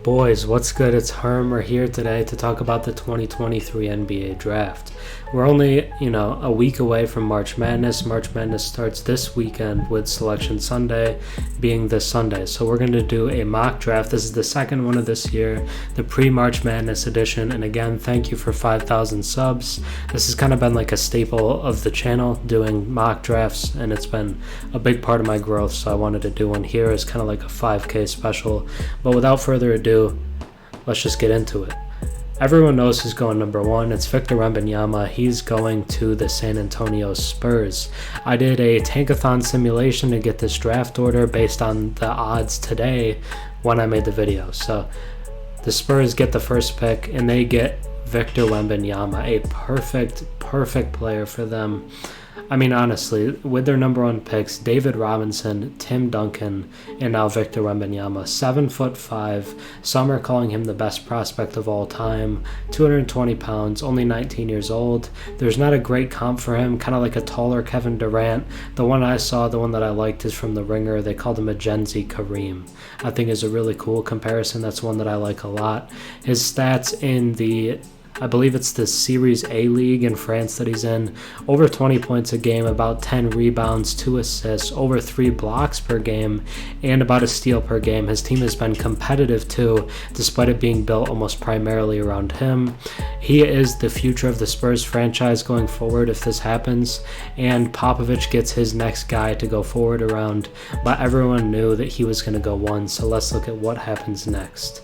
Boys, what's good? It's Herm. We're here today to talk about the 2023 NBA Draft. We're only, a week away from March Madness. March Madness starts this weekend with Selection Sunday being this Sunday. So we're going to do a mock draft. This is the second one of this year, the pre-March Madness edition. And again, thank you for 5,000 subs. This has kind of been like a staple of the channel, doing mock drafts, and it's been a big part of my growth. So I wanted to do one here as kind of like a 5K special. But without further ado, let's just get into it. Everyone knows who's going number one. It's Victor Wembanyama. He's going to the San Antonio Spurs. I did a tankathon simulation to get this draft order based on the odds today when I made the video. So the Spurs get the first pick and they get Victor Wembanyama, a perfect player for them. I mean, honestly, with their number one picks, David Robinson, Tim Duncan, and now Victor Wembanyama, 7'5". Some are calling him the best prospect of all time, 220 pounds, only 19 years old. There's not a great comp for him, kind of like a taller Kevin Durant. The one I saw, the one that I liked, is from The Ringer. They called him a Gen Z Kareem. I think is a really cool comparison. That's one that I like a lot. His stats in I believe it's the Series A league in France that he's in. Over 20 points a game, about 10 rebounds, 2 assists, over 3 blocks per game, and about a steal per game. His team has been competitive too, despite it being built almost primarily around him. He is the future of the Spurs franchise going forward if this happens, and Popovich gets his next guy to go forward around, but everyone knew that he was going to go one, so let's look at what happens next.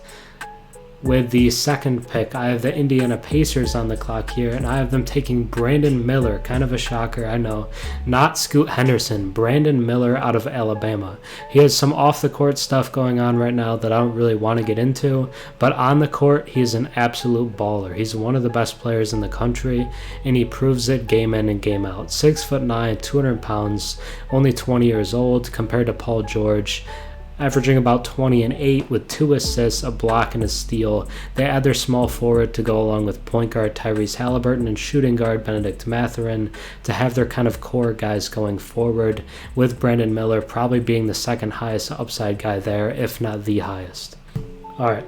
With the second pick, I have the Indiana Pacers on the clock here, and I have them taking Brandon Miller. Kind of a shocker, I know. Not Scoot Henderson, Brandon Miller out of Alabama. He has some off-the-court stuff going on right now that I don't really want to get into, but on the court, he's an absolute baller. He's one of the best players in the country, and he proves it game in and game out. 6'9", 200 pounds, only 20 years old, compared to Paul George, averaging about 20 and 8 with 2 assists, a block, and a steal. They add their small forward to go along with point guard Tyrese Halliburton and shooting guard Benedict Mathurin to have their kind of core guys going forward, with Brandon Miller probably being the second highest upside guy there, if not the highest. Alright.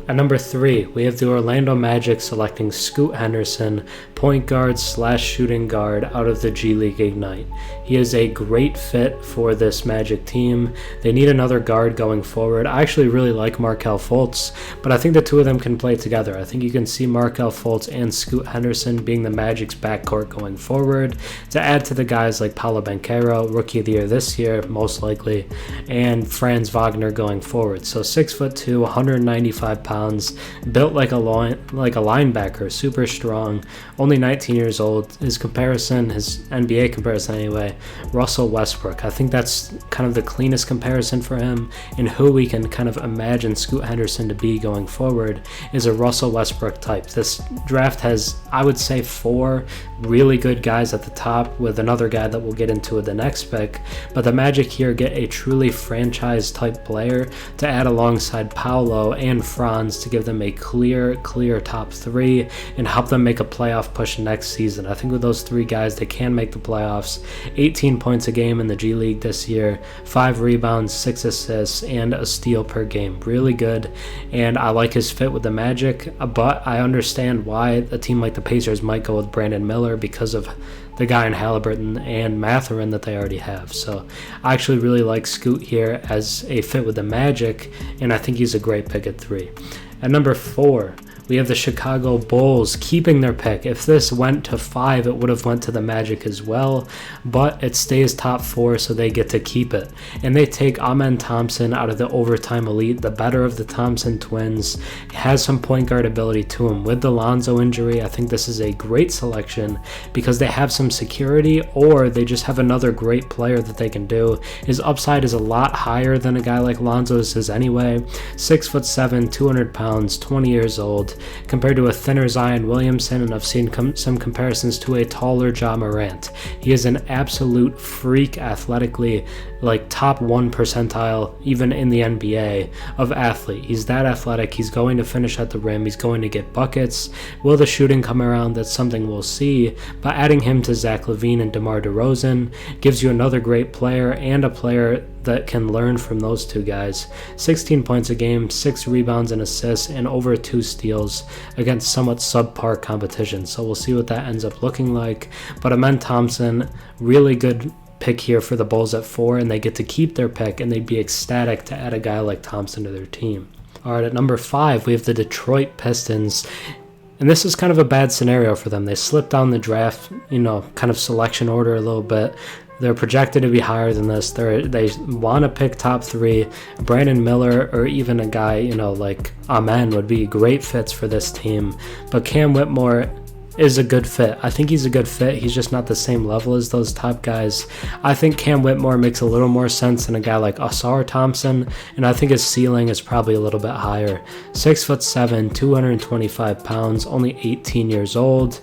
At number 3, we have the Orlando Magic selecting Scoot Henderson, point guard / shooting guard out of the G League Ignite. He is a great fit for this Magic team. They need another guard going forward. I actually really like Markelle Fultz, but I think the two of them can play together. I think you can see Markelle Fultz and Scoot Henderson being the Magic's backcourt going forward, to add to the guys like Paolo Banchero, Rookie of the Year this year, most likely, and Franz Wagner going forward. So 6'2", 195 pounds, built like a linebacker, super strong, only 19 years old. His NBA comparison anyway, Russell Westbrook. I think that's kind of the cleanest comparison for him, and who we can kind of imagine Scoot Henderson to be going forward is a Russell Westbrook type. This draft has, I would say, 4 really good guys at the top, with another guy that we'll get into with the next pick, but the Magic here get a truly franchise type player to add alongside Paolo and Franz to give them a clear top 3 and help them make a playoff push next season. I think with those 3 guys, they can make the playoffs. 18 points a game in the G League this year, 5 rebounds, 6 assists, and a steal per game. Really good, and I like his fit with the Magic, but I understand why a team like the Pacers might go with Brandon Miller because of the guy in Halliburton and Mathurin that they already have. So I actually really like Scoot here as a fit with the Magic, and I think he's a great pick at 3. At number 4, we have the Chicago Bulls keeping their pick. If this went to 5, it would have went to the Magic as well, but it stays top 4, so they get to keep it. And they take Amen Thompson out of the overtime elite, the better of the Thompson twins. He has some point guard ability to him. With the Lonzo injury, I think this is a great selection because they have some security, or they just have another great player that they can do. His upside is a lot higher than a guy like Lonzo's is anyway. 6'7", 200 pounds, 20 years old, compared to a thinner Zion Williamson, and I've seen some comparisons to a taller Ja Morant. He is an absolute freak athletically, like top 1 percentile even in the NBA of athlete. He's that athletic. He's going to finish at the rim. He's going to get buckets. Will the shooting come around? That's something we'll see, but adding him to Zach LaVine and DeMar DeRozan gives you another great player, and a player that can learn from those two guys. 16 points a game, 6 rebounds and assists, and over 2 steals against somewhat subpar competition. So we'll see what that ends up looking like. But Amen Thompson, really good pick here for the Bulls at 4, and they get to keep their pick, and they'd be ecstatic to add a guy like Thompson to their team. All right, at number 5, we have the Detroit Pistons. And this is kind of a bad scenario for them. They slipped down the draft, kind of selection order a little bit. They're projected to be higher than this. They want to pick top 3. Brandon Miller or even a guy, like Amen would be great fits for this team. But Cam Whitmore is a good fit. I think he's a good fit. He's just not the same level as those top guys. I think Cam Whitmore makes a little more sense than a guy like Ausar Thompson, and I think his ceiling is probably a little bit higher. 6'7", 225 pounds, only 18 years old.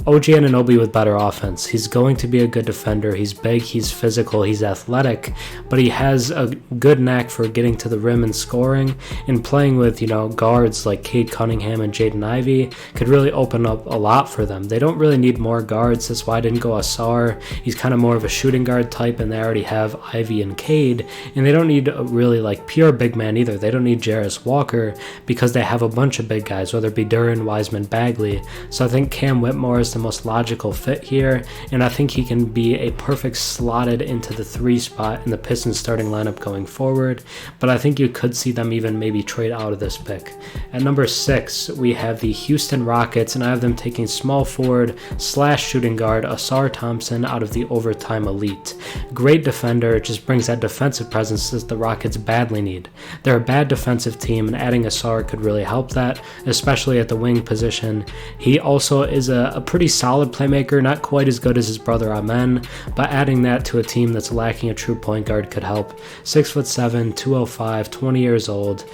OG Anunoby with better offense. He's going to be a good defender. He's big, he's physical, he's athletic, but he has a good knack for getting to the rim and scoring, and playing with, guards like Cade Cunningham and Jaden Ivey could really open up a lot for them. They don't really need more guards. That's why I didn't go Ausar. He's kind of more of a shooting guard type, and they already have Ivey and Cade, and they don't need a really pure big man either. They don't need Jarace Walker because they have a bunch of big guys, whether it be Duren, Wiseman, Bagley. So I think Cam Whitmore is the most logical fit here, and I think he can be a perfect slotted into the 3 spot in the Pistons starting lineup going forward, but I think you could see them even maybe trade out of this pick. At number 6, we have the Houston Rockets, and I have them taking small forward / shooting guard Ausar Thompson out of the Overtime Elite. Great defender, just brings that defensive presence that the Rockets badly need. They're a bad defensive team, and adding Ausar could really help that, especially at the wing position. He also is a pretty solid playmaker, not quite as good as his brother Amen, but adding that to a team that's lacking a true point guard could help. 6'7", 205, 20 years old.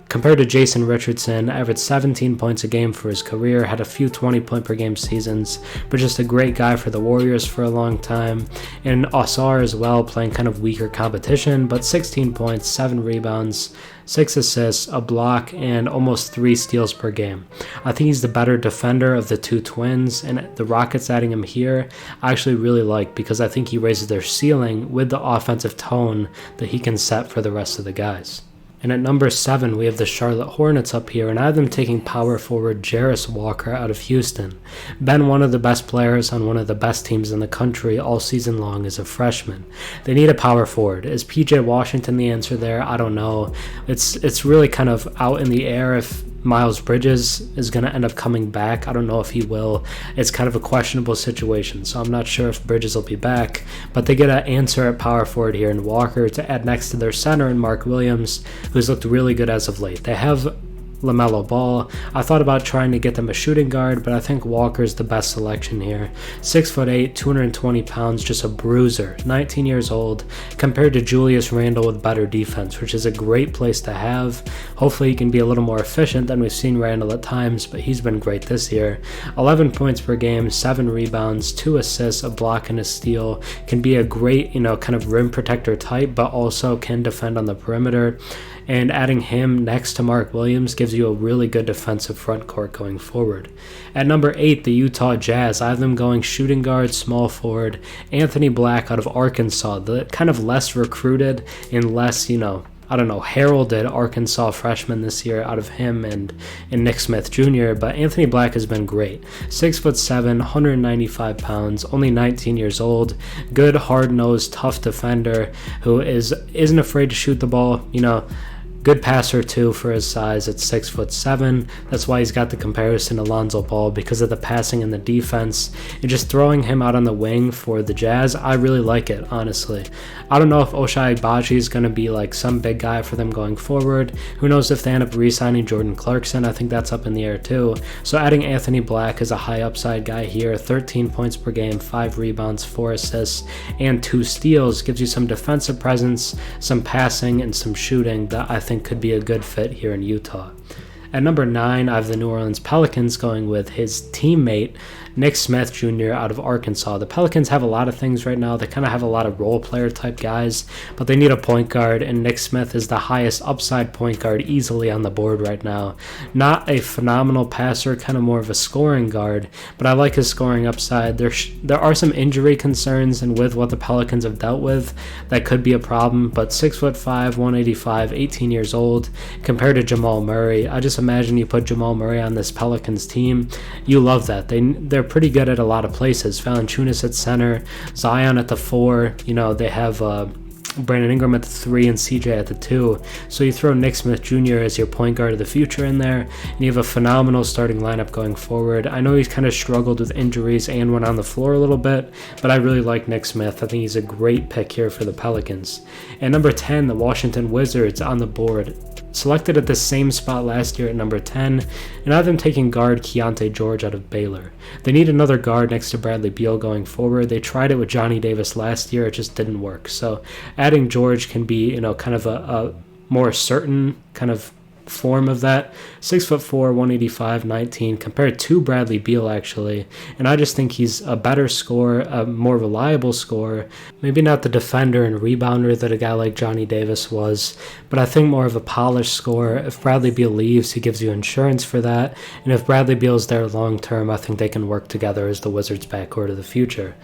Compared to Jason Richardson, averaged 17 points a game for his career, had a few 20-point-per-game seasons, but just a great guy for the Warriors for a long time. And Ausar as well, playing kind of weaker competition, but 16 points, 7 rebounds, 6 assists, a block, and almost 3 steals per game. I think he's the better defender of the two twins, and the Rockets adding him here, I actually really like, because I think he raises their ceiling with the offensive tone that he can set for the rest of the guys. And at number 7, we have the Charlotte Hornets up here, and I have them taking power forward Jarace Walker out of Houston. Been one of the best players on one of the best teams in the country all season long as a freshman. They need a power forward. Is PJ Washington the answer there? I don't know. It's really kind of out in the air if Miles Bridges is going to end up coming back. I don't know if he will. It's kind of a questionable situation, so I'm not sure if Bridges will be back. But they get an answer at power forward here in Walker to add next to their center in Mark Williams, who's looked really good as of late. They have LaMelo Ball. I thought about trying to get them a shooting guard, but I think Walker's the best selection here. 6'8", 220 pounds, just a bruiser, 19 years old, compared to Julius Randle with better defense, which is a great place to have. Hopefully he can be a little more efficient than we've seen Randle at times, but he's been great this year. 11 points per game, 7 rebounds, 2 assists, a block and a steal. Can be a great, kind of rim protector type, but also can defend on the perimeter. And adding him next to Mark Williams gives you a really good defensive front court going forward. At number 8, the Utah Jazz. I have them going shooting guard, small forward, Anthony Black out of Arkansas, the kind of less recruited and less, heralded Arkansas freshman this year out of him and Nick Smith Jr., but Anthony Black has been great. 6'7", 195 pounds, only 19 years old, good, hard-nosed, tough defender who isn't afraid to shoot the ball, good passer too for his size at 6'7". That's why he's got the comparison to Lonzo Ball because of the passing and the defense. And just throwing him out on the wing for the Jazz, I really like it, honestly. I don't know if Ochai Agbaji is going to be like some big guy for them going forward. Who knows if they end up re-signing Jordan Clarkson? I think that's up in the air too. So adding Anthony Black as a high upside guy here, 13 points per game, 5 rebounds, 4 assists, and 2 steals gives you some defensive presence, some passing, and some shooting that I think could be a good fit here in Utah. At number 9, I have the New Orleans Pelicans going with his teammate, Nick Smith Jr. out of Arkansas. The Pelicans have a lot of things right now. They kind of have a lot of role player type guys, but they need a point guard, and Nick Smith is the highest upside point guard easily on the board right now. Not a phenomenal passer, kind of more of a scoring guard, but I like his scoring upside. There are some injury concerns, and with what the Pelicans have dealt with, that could be a problem, but 6'5", 185, 18 years old, compared to Jamal Murray. I just imagine you put Jamal Murray on this Pelicans team, you love that. They're pretty good at a lot of places. Valanciunas at center, Zion at the 4. They have Brandon Ingram at the 3 and CJ at the 2. So you throw Nick Smith Jr. as your point guard of the future in there, and you have a phenomenal starting lineup going forward. I know he's kind of struggled with injuries and went on the floor a little bit, but I really like Nick Smith. I think he's a great pick here for the Pelicans. At number 10, the Washington Wizards on the board. Selected at the same spot last year at number 10, and I have them taking guard Keyonte George out of Baylor. They need another guard next to Bradley Beal going forward. They tried it with Johnny Davis last year, it just didn't work. So adding George can be, kind of a more certain kind of form of that. 6'4", 185, 19, compared to Bradley Beal actually, and I just think he's a better scorer, a more reliable scorer. Maybe not the defender and rebounder that a guy like Johnny Davis was, but I think more of a polished scorer. If Bradley Beal leaves, he gives you insurance for that, and if Bradley Beal's there long term, I think they can work together as the Wizards backcourt of the future.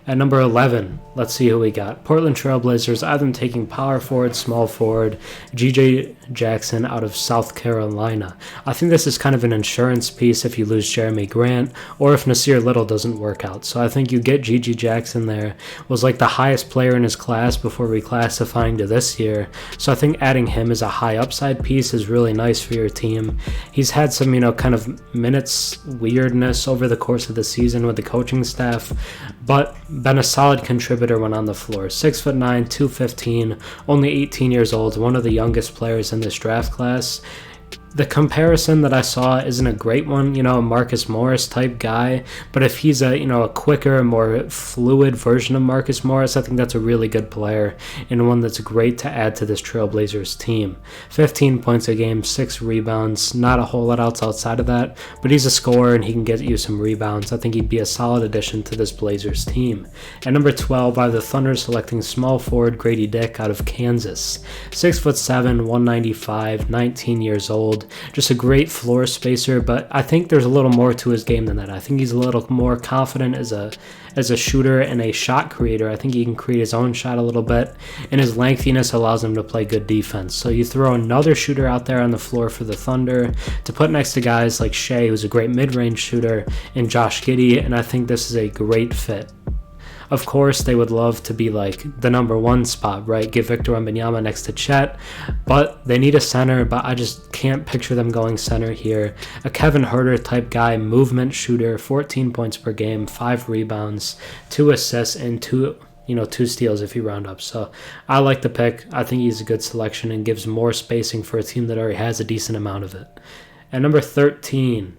At number 11, let's see who we got. Portland Trailblazers, I have them taking power forward, small forward, G.J. Jackson out of South Carolina. I think this is kind of an insurance piece if you lose Jeremy Grant or if Nasir Little doesn't work out. So I think you get G.J. Jackson there. Was like the highest player in his class before reclassifying to this year. So I think adding him as a high upside piece is really nice for your team. He's had some, kind of minutes weirdness over the course of the season with the coaching staff, but been a solid contributor when on the floor. 6'9", 215, only 18 years old, one of the youngest players in this draft class. The comparison that I saw isn't a great one, a Marcus Morris type guy, but if he's a quicker, more fluid version of Marcus Morris, I think that's a really good player and one that's great to add to this Trailblazers team. 15 points a game, 6 rebounds, not a whole lot else outside of that, but he's a scorer and he can get you some rebounds. I think he'd be a solid addition to this Blazers team. At number 12, I have the Thunder selecting small forward Gradey Dick out of Kansas. 6'7", 195, 19 years old. Just a great floor spacer, but I think there's a little more to his game than that. I think he's a little more confident as a shooter and a shot creator. I think he can create his own shot a little bit, and his lengthiness allows him to play good defense. So you throw another shooter out there on the floor for the Thunder to put next to guys like Shea, who's a great mid-range shooter, and Josh Giddey, and I think this is a great fit. Of course, they would love to be like the number 1 spot, right? Give Victor Wembanyama next to Jett, but they need a center, but I just can't picture them going center here. A Kevin Huerter type guy, movement shooter, 14 points per game, 5 rebounds, 2 assists, and 2 steals if you round up. So I like the pick. I think he's a good selection and gives more spacing for a team that already has a decent amount of it. At number 13,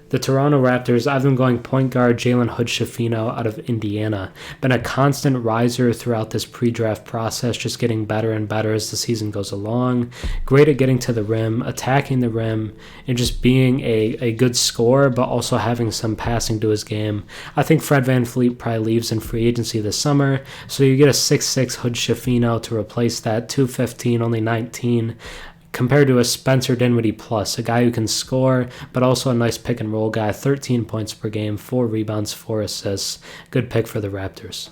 the Toronto Raptors, I have them going point guard Jalen Hood-Schifino out of Indiana. Been a constant riser throughout this pre-draft process, just getting better and better as the season goes along. Great at getting to the rim, attacking the rim, and just being a good scorer, but also having some passing to his game. I think Fred VanVleet probably leaves in free agency this summer, so you get a 6'6" Hood-Schifino to replace that, 215, only 19. Compared to a Spencer Dinwiddie plus, a guy who can score, but also a nice pick and roll guy, 13 points per game, 4 rebounds, 4 assists. Good pick for the Raptors.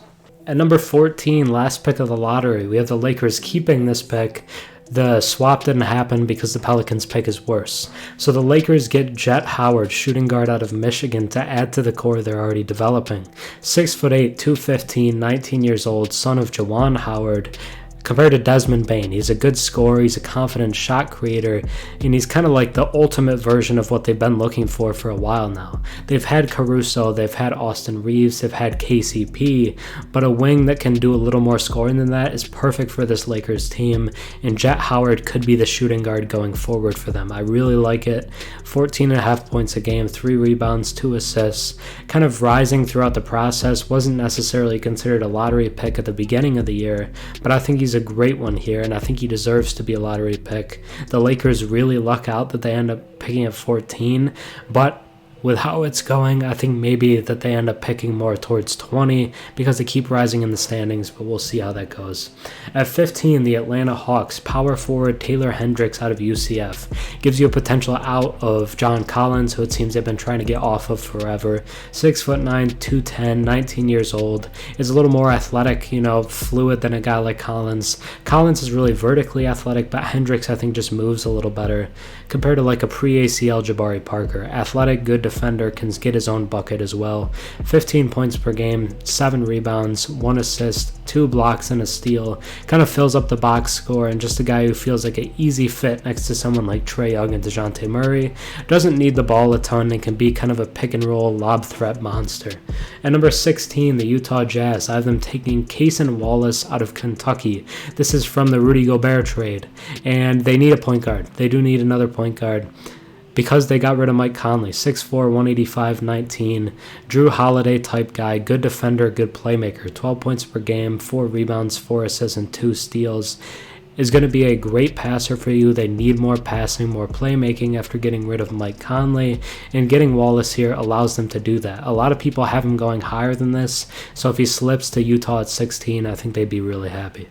At number 14, last pick of the lottery, we have the Lakers keeping this pick. The swap didn't happen because the Pelicans pick is worse. So the Lakers get Jett Howard, shooting guard out of Michigan, to add to the core they're already developing. 6'8", 215, 19 years old, son of Juwan Howard. Compared to Desmond Bane, he's a good scorer, he's a confident shot creator, and he's kind of like the ultimate version of what they've been looking for a while now. They've had Caruso, they've had Austin Reeves, they've had KCP, but a wing that can do a little more scoring than that is perfect for this Lakers team, and Jett Howard could be the shooting guard going forward for them. I really like it. 14.5 points a game, 3 rebounds, 2 assists, kind of rising throughout the process. Wasn't necessarily considered a lottery pick at the beginning of the year, but I think he's a a great one here, and I think he deserves to be a lottery pick. The Lakers really luck out that they end up picking at 14, but with how it's going, I think maybe that they end up picking more towards 20 because they keep rising in the standings, but we'll see how that goes. At 15, the Atlanta Hawks, power forward Taylor Hendricks out of UCF. Gives you a potential out of John Collins, who it seems they've been trying to get off of forever. 6'9", 210, 19 years old. Is a little more athletic, fluid than a guy like Collins. Collins is really vertically athletic, but Hendricks I think just moves a little better compared to like a pre-ACL Jabari Parker. Athletic, good defender, can get his own bucket as well. 15 points per game, 7 rebounds, 1 assist, 2 blocks and a steal. Kind of fills up the box score, and just a guy who feels like an easy fit next to someone like Trae Young and DeJounte Murray. Doesn't need the ball a ton and can be kind of a pick and roll lob threat monster. At number 16, the Utah Jazz. I have them taking Cason Wallace out of Kentucky. This is from the Rudy Gobert trade, and they need a point guard. They do need another point guard, because they got rid of Mike Conley. 6'4", 185, 19. Drew Holiday type guy. Good defender, good playmaker. 12 points per game, 4 rebounds, 4 assists, and 2 steals. Is going to be a great passer for you. They need more passing, more playmaking after getting rid of Mike Conley. And getting Wallace here allows them to do that. A lot of people have him going higher than this. So if he slips to Utah at 16, I think they'd be really happy.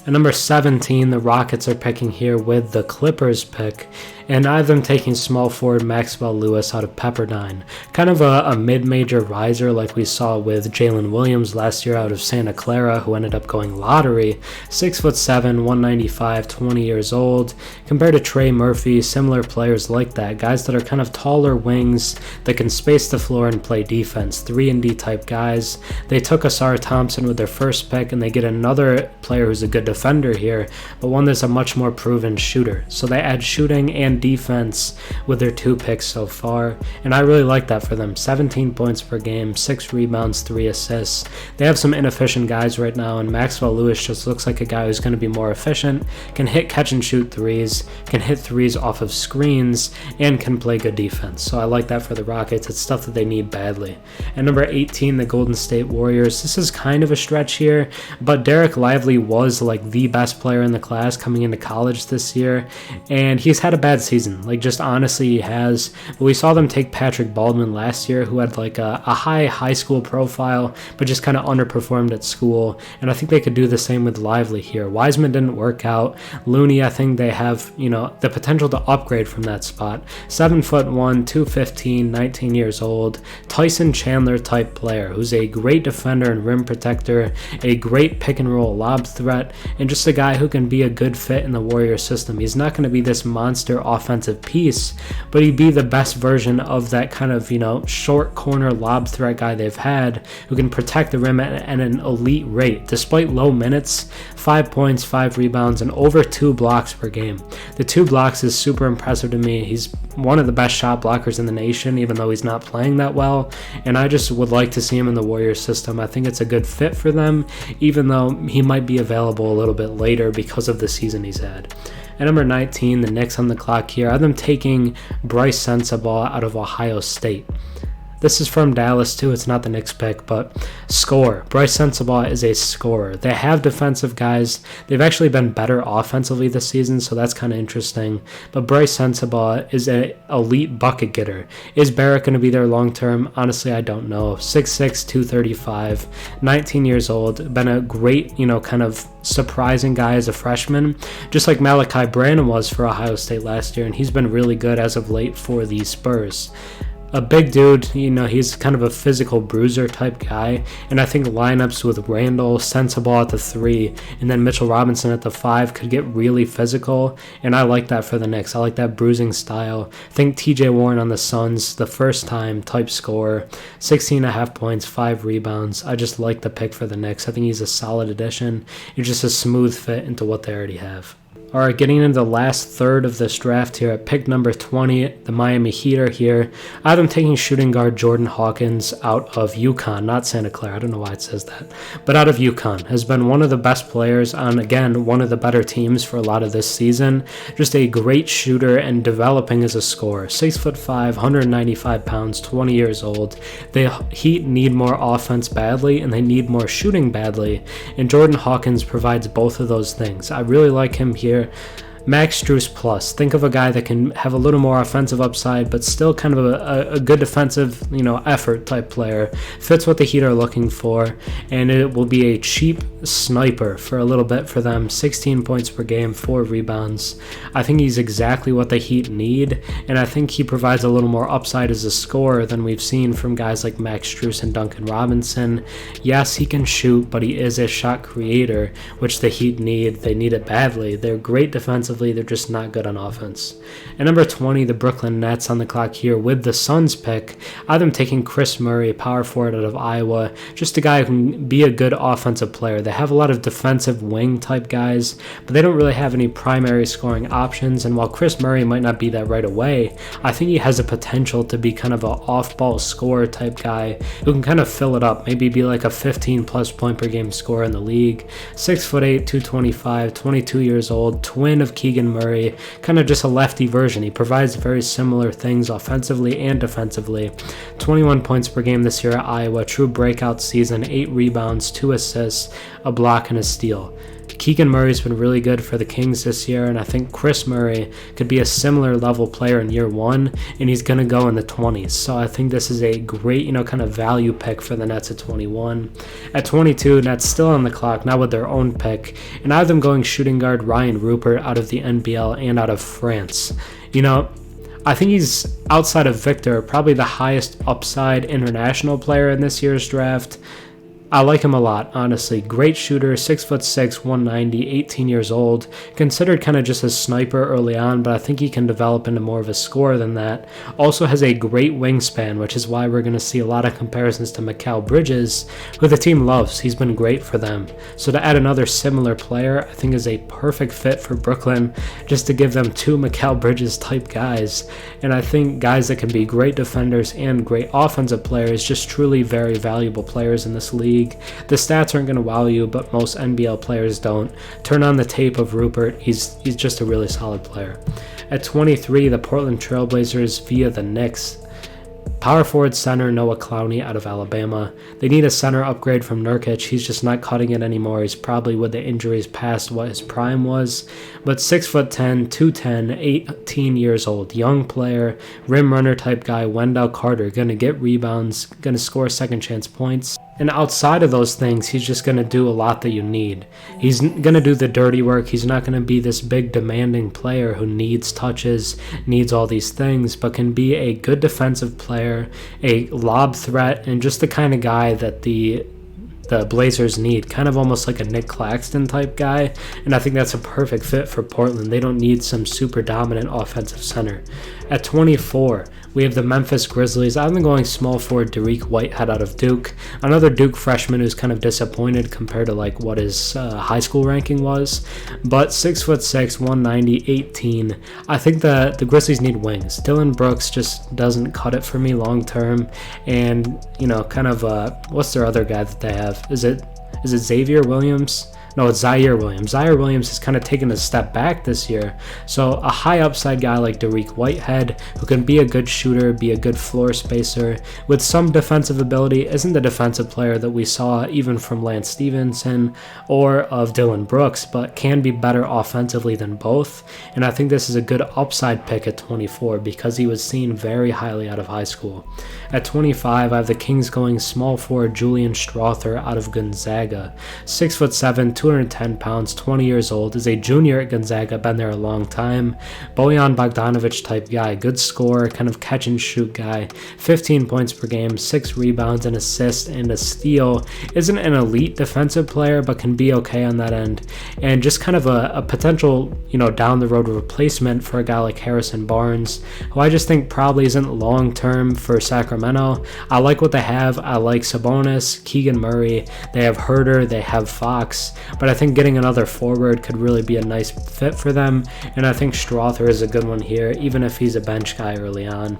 At number 17, the Rockets are picking here with the Clippers pick, and I have them taking small forward Maxwell Lewis out of Pepperdine. Kind of a mid-major riser like we saw with Jalen Williams last year out of Santa Clara, who ended up going lottery. 6'7", 195, 20 years old. Compared to Trey Murphy, similar players like that, guys that are kind of taller wings that can space the floor and play defense. 3-and-D type guys. They took Ausar Thompson with their first pick, and they get another player who's a good defender here, but one that's a much more proven shooter. So they add shooting and defense with their 2 picks so far, and I really like that for them. 17 points per game, 6 rebounds, 3 assists. They have some inefficient guys right now, and Maxwell Lewis just looks like a guy who's going to be more efficient, can hit catch and shoot threes, can hit threes off of screens, and can play good defense. So I like that for the Rockets. It's stuff that they need badly. At number 18, the Golden State Warriors. This is kind of a stretch here, but Dereck Lively was like the best player in the class coming into college this year, and he's had a bad season. Like, just honestly, he has. But we saw them take Patrick Baldwin last year, who had like a high school profile, but just kind of underperformed at school, and I think they could do the same with Lively here. Wiseman didn't work out. Looney, I think they have, the potential to upgrade from that spot. 7'1", 215, 19 years old. Tyson Chandler type player, who's a great defender and rim protector, a great pick and roll lob threat, and just a guy who can be a good fit in the Warrior system. He's not going to be this monster offensive piece, but he'd be the best version of that kind of, short corner lob threat guy they've had, who can protect the rim at an elite rate. Despite low minutes, 5 points, 5 rebounds, and over 2 blocks per game. The 2 blocks is super impressive to me. He's one of the best shot blockers in the nation, even though he's not playing that well, and I just would like to see him in the Warriors system. I think it's a good fit for them, even though he might be available a little bit later because of the season he's had. At number 19, the Knicks on the clock here. I have them taking Bryce Sensabaugh out of Ohio State. This is from Dallas too. It's not the Knicks pick, but score. Bryce Sensabaugh is a scorer. They have defensive guys. They've actually been better offensively this season, so that's kind of interesting. But Bryce Sensabaugh is an elite bucket getter. Is Barrett going to be there long term? Honestly, I don't know. 6'6", 235, 19 years old. Been a great, kind of surprising guy as a freshman, just like Malachi Branham was for Ohio State last year, and he's been really good as of late for the Spurs. A big dude, he's kind of a physical bruiser type guy, and I think lineups with Randall, Sensabaugh at the 3, and then Mitchell Robinson at the 5 could get really physical, and I like that for the Knicks. I like that bruising style. I think TJ Warren on the Suns, the first time type scorer, 16.5 points, 5 rebounds. I just like the pick for the Knicks. I think he's a solid addition. He's just a smooth fit into what they already have. All right, getting into the last third of this draft here at pick number 20, the Miami Heat are here. I have them taking shooting guard Jordan Hawkins out of UConn, not Santa Clara. I don't know why it says that, but out of UConn. Has been one of the best players on, again, one of the better teams for a lot of this season. Just a great shooter and developing as a scorer. 6'5", 195 pounds, 20 years old. The Heat need more offense badly, and they need more shooting badly, and Jordan Hawkins provides both of those things. I really like him here. Max Strus plus. Think of a guy that can have a little more offensive upside, but still kind of a good defensive, effort type player. Fits what the Heat are looking for, and it will be a cheap sniper for a little bit for them. 16 points per game, 4 rebounds. I think he's exactly what the Heat need, and I think he provides a little more upside as a scorer than we've seen from guys like Max Strus and Duncan Robinson. Yes, he can shoot, but he is a shot creator, which the Heat need. They need it badly. They're great defensively. They're just not good on offense. At number 20, the Brooklyn Nets on the clock here with the Suns pick. I have them taking Kris Murray, power forward out of Iowa. Just a guy who can be a good offensive player. They have a lot of defensive wing type guys, but they don't really have any primary scoring options. And while Kris Murray might not be that right away, I think he has a potential to be kind of an off-ball scorer type guy who can kind of fill it up. Maybe be like a 15-plus point per game scorer in the league. 6'8", 225, 22 years old, twin of Keegan Murray, kind of just a lefty version. He provides very similar things offensively and defensively. 21 points per game this year at Iowa, true breakout season, 8 rebounds, 2 assists, a block, and a steal. Keegan Murray's been really good for the Kings this year, and I think Kris Murray could be a similar level player in year one, and he's going to go in the 20s. So I think this is a great, kind of value pick for the Nets at 21. At 22, Nets still on the clock, now with their own pick, and I have them going shooting guard Rayan Rupert out of the NBL and out of France. I think he's, outside of Victor, probably the highest upside international player in this year's draft. I like him a lot, honestly. Great shooter, 6'6", 190, 18 years old. Considered kind of just a sniper early on, but I think he can develop into more of a scorer than that. Also has a great wingspan, which is why we're going to see a lot of comparisons to Mikal Bridges, who the team loves. He's been great for them. So to add another similar player, I think is a perfect fit for Brooklyn, just to give them 2 Mikal Bridges type guys. And I think guys that can be great defenders and great offensive players, just truly very valuable players in this league. The stats aren't going to wow you, but most NBL players don't. Turn on the tape of Rupert. He's just a really solid player. At 23, the Portland Trailblazers via the Knicks. Power forward center Noah Clowney out of Alabama. They need a center upgrade from Nurkic. He's just not cutting it anymore. He's probably with the injuries past what his prime was. But 6'10", 210, 18 years old. Young player, rim runner type guy, Wendell Carter. Going to get rebounds, going to score second chance points. And outside of those things, he's just going to do a lot that you need. He's going to do the dirty work. He's not going to be this big demanding player who needs touches, needs all these things, but can be a good defensive player, a lob threat, and just the kind of guy that the Blazers need, kind of almost like a Nick Claxton type guy, and I think that's a perfect fit for Portland. They don't need some super dominant offensive center. At 24, we have the Memphis Grizzlies. I've been going small forward Dereck Whitehead out of Duke, another Duke freshman who's kind of disappointed compared to like what his high school ranking was, but 6'6", 190, 18. I think the Grizzlies need wings. Dylan Brooks just doesn't cut it for me long term, and kind of what's their other guy that they have? Is it Xavier Williams? No, it's Zaire Williams. Zaire Williams has kind of taken a step back this year. So a high upside guy like Dereck Whitehead, who can be a good shooter, be a good floor spacer, with some defensive ability, isn't the defensive player that we saw even from Lance Stevenson or of Dylan Brooks, but can be better offensively than both. And I think this is a good upside pick at 24 because he was seen very highly out of high school. At 25, I have the Kings going small forward Julian Strawther out of Gonzaga. 6'7", 210 pounds, 20 years old, is a junior at Gonzaga, been there a long time. Bojan Bogdanovic type guy, good scorer, kind of catch and shoot guy. 15 points per game, 6 rebounds, an assist, and a steal. Isn't an elite defensive player, but can be okay on that end. And just kind of a potential, down the road replacement for a guy like Harrison Barnes, who I just think probably isn't long term for Sacramento. I like what they have. I like Sabonis, Keegan Murray. They have Herter, they have Fox. but I think getting another forward could really be a nice fit for them, and I think Strother is a good one here, even if he's a bench guy early on.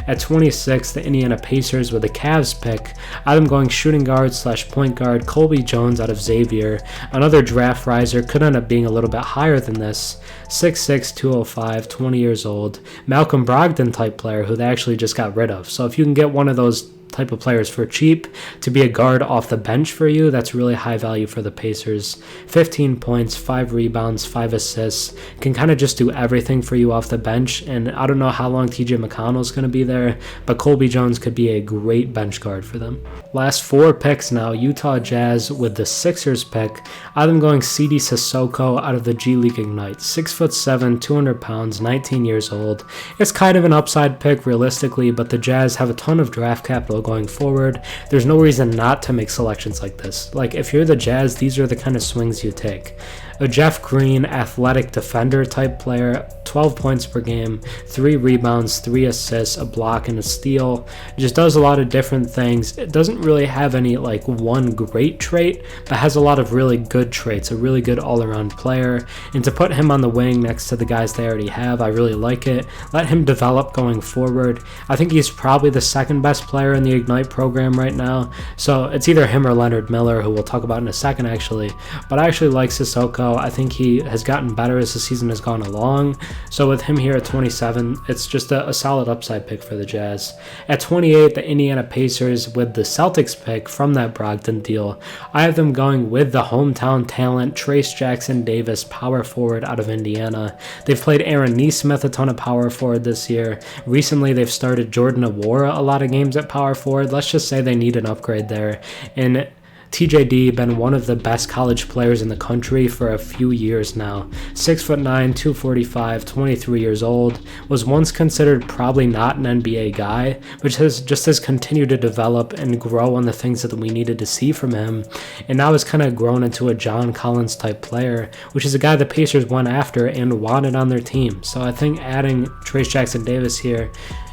At 26, the Indiana Pacers with a Cavs pick. I'm going shooting guard / point guard Colby Jones out of Xavier. Another draft riser, could end up being a little bit higher than this. 6'6", 205, 20 years old. Malcolm Brogdon type player who they actually just got rid of. So if you can get one of those type of players for cheap to be a guard off the bench for you, that's really high value for the Pacers. 15 points, 5 rebounds, 5 assists, can kind of just do everything for you off the bench, and I don't know how long TJ McConnell's going to be there, but Colby Jones could be a great bench guard for them. Last 4 picks now. Utah Jazz with the Sixers pick. I'm going CD Sissoko out of the G League Ignite. 6'7", 200 pounds, 19 years old. It's kind of an upside pick realistically, but the Jazz have a ton of draft capital going forward. There's no reason not to make selections like this. Like, if you're the Jazz, these are the kind of swings you take. A Jeff Green, athletic defender type player, 12 points per game, 3 rebounds, 3 assists, a block, and a steal. Just does a lot of different things. It doesn't really have any like one great trait, but has a lot of really good traits. A really good all-around player. And to put him on the wing next to the guys they already have, I really like it. Let him develop going forward. I think he's probably the second best player in the Ignite program right now. So it's either him or Leonard Miller, who we'll talk about in a second actually. But I actually like Sissoko. I think he has gotten better as the season has gone along. So with him here at 27, it's just a solid upside pick for the Jazz. At 28, the Indiana Pacers with the Celtics pick from that Brogdon deal. I have them going with the hometown talent, Trayce Jackson-Davis, power forward out of Indiana. They've played Aaron Nesmith a ton of power forward this year. Recently, they've started Jordan Nwora a lot of games at power forward. Let's just say they need an upgrade there. And TJD been one of the best college players in the country for a few years now. 6'9", 245, 23 years old, was once considered probably not an NBA guy, which has continued to develop and grow on the things that we needed to see from him, and now has kind of grown into a John Collins type player, which is a guy the Pacers went after and wanted on their team. So I think adding Trayce Jackson-Davis here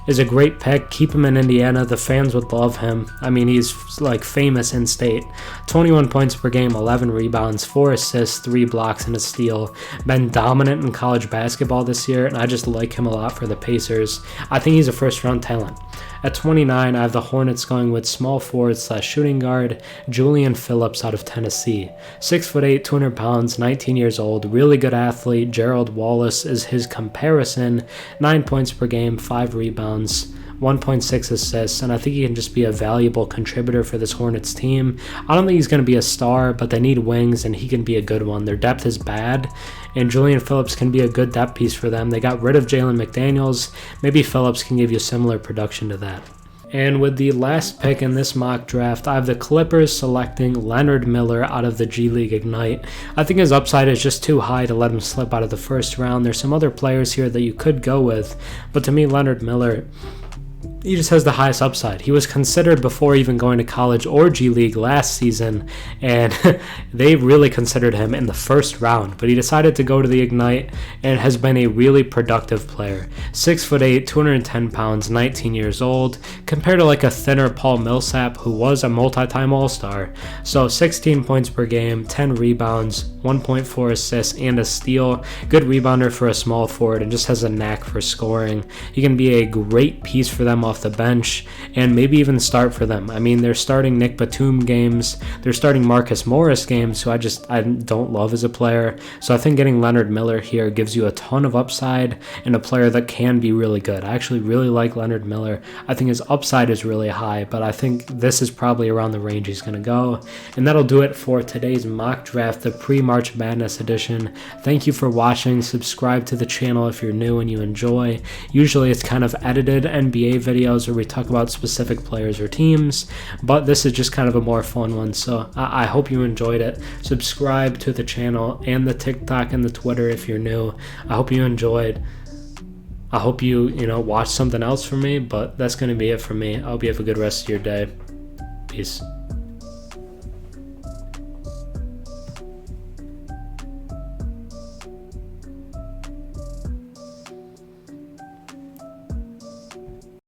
is a great pick. Keep him in Indiana. The fans would love him. I mean, he's like famous in state. 21 points per game, 11 rebounds, 4 assists, 3 blocks, and a steal. Been dominant in college basketball this year, and I just like him a lot for the Pacers. I think he's a first-round talent. At 29, I have the Hornets going with small forward / shooting guard Julian Phillips out of Tennessee. 6'8", 200 pounds, 19 years old, really good athlete. Gerald Wallace is his comparison. 9 points per game, 5 rebounds, 1.6 assists, and I think he can just be a valuable contributor for this Hornets team. I don't think he's going to be a star, but they need wings, and he can be a good one. Their depth is bad, and Julian Phillips can be a good depth piece for them. They got rid of Jalen McDaniels. Maybe Phillips can give you similar production to that. And with the last pick in this mock draft, I have the Clippers selecting Leonard Miller out of the G League Ignite. I think his upside is just too high to let him slip out of the first round. There's some other players here that you could go with, but to me, Leonard Miller, he just has the highest upside. He was considered before even going to college or G League last season, and they really considered him in the first round, but he decided to go to the Ignite and has been a really productive player. 6'8", 210 pounds, 19 years old, compared to like a thinner Paul Millsap, who was a multi-time All-Star. So 16 points per game, 10 rebounds, 1.4 assists, and a steal. Good rebounder for a small forward and just has a knack for scoring. He can be a great piece for them off the bench and maybe even start for them. I mean, they're starting Nick Batum games. They're starting Marcus Morris games, who I don't love as a player. So I think getting Leonard Miller here gives you a ton of upside and a player that can be really good. I actually really like Leonard Miller. I think his upside is really high, but I think this is probably around the range he's going to go. And that'll do it for today's mock draft, the pre-March Madness edition. Thank you for watching. Subscribe to the channel if you're new and you enjoy. Usually it's kind of edited NBA videos where we talk about specific players or teams, but this is just kind of a more fun one, so I hope you enjoyed it. Subscribe to the channel and the TikTok and the Twitter if you're new. I hope you enjoyed. I hope you watch something else from me, but that's going to be it for me. I hope you have a good rest of your day. Peace.